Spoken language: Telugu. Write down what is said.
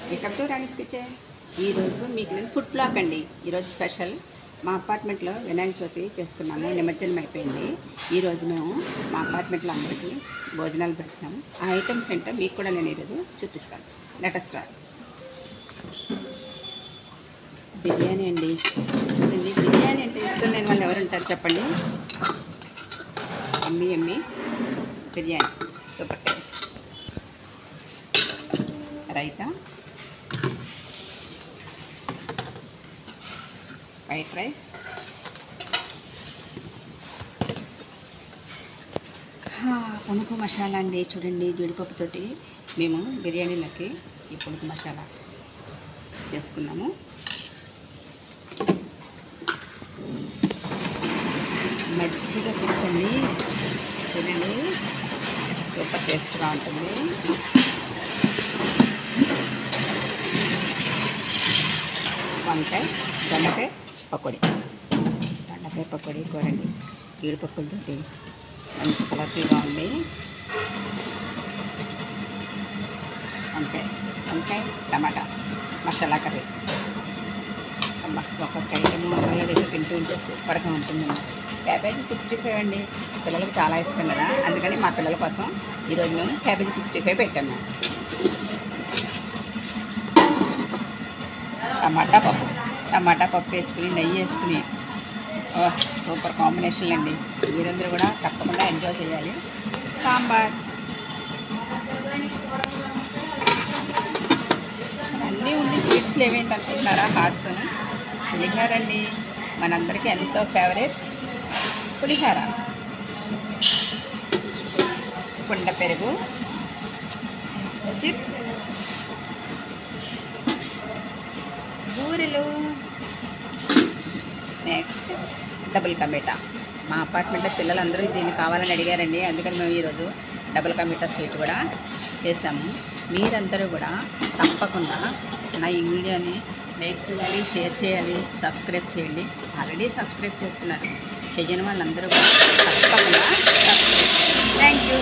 Welcome to Rani's kitchen. ఈరోజు మీకు నేను ఫుడ్ బ్లాగ్ అండి. ఈరోజు స్పెషల్ మా అపార్ట్మెంట్లో వినాయక చవితి చేసుకున్నాము. నిమజ్జనం అయిపోయింది. ఈరోజు మేము మా అపార్ట్మెంట్లో అందరికీ భోజనాలు పెడుతున్నాము. ఆ ఐటమ్స్ ఏంటో మీకు కూడా నేను ఈరోజు చూపిస్తాను. Let us start. బిర్యానీ అండి. బిర్యానీ అంటే ఇష్టం లేని వాళ్ళు ఎవరు ఉంటారు చెప్పండి. ఎమ్మి biryani super taste. Raita, white rice, పునుగు మసాలా అండి. చూడండి, జీడిపప్పుతోటి మేము బిర్యానీలోకి ఈ పునుగు మసాలా చేసుకున్నాము. మజ్జిగ పులుసు అండి. చూడండి, సూపర్ టేస్ట్గా ఉంటుంది. వంకాయ, దొండకాయ పకోడీ కూరండి. జీడిపప్పులతో మంచి కలర్ఫుల్గా ఉంది. వంకాయ టమాటా మసాలా కర్రీ. ఒక్కొక్క ఐటమ్ అలా వేసి తింటూ ఉంటే సూపర్గా ఉంటుంది. క్యాబేజీ 65 అండి. పిల్లలకు చాలా ఇష్టం కదా, అందుకని మా పిల్లల కోసం ఈరోజు మేము క్యాబేజీ 65 పెట్టాము. టమాటా పప్పు వేసుకుని నెయ్యి వేసుకుని సూపర్ కాంబినేషన్ అండి. మీరందరూ కూడా తప్పకుండా ఎంజాయ్ చేయాలి. సాంబార్, అన్నీ ఉండి స్వీట్స్లు ఏమేంటి అనుకుంటున్నారా? హాట్స్, పులిహోర అండి. మనందరికీ ఎంతో ఫేవరెట్ పులిహోర, కుండ పెరుగు, చిప్స్, బూరెలు, నెక్స్ట్ డబుల్ కమీటా. మా అపార్ట్మెంట్లో పిల్లలందరూ దీన్ని కావాలని అడిగారండి, అందుకని మేము ఈరోజు డబుల్ కమీటా స్వీట్ కూడా చేసాము. మీరందరూ కూడా తప్పకుండా నా ఈ వీడియోని లైక్ చేయాలి, షేర్ చేయాలి, సబ్స్క్రైబ్ చేయండి. ఆల్రెడీ సబ్స్క్రైబ్ చేస్తున్నారు, చేయని వాళ్ళందరూ కూడా తప్పకుండా సబ్స్క్రైబ్ చేయండి. Thank you.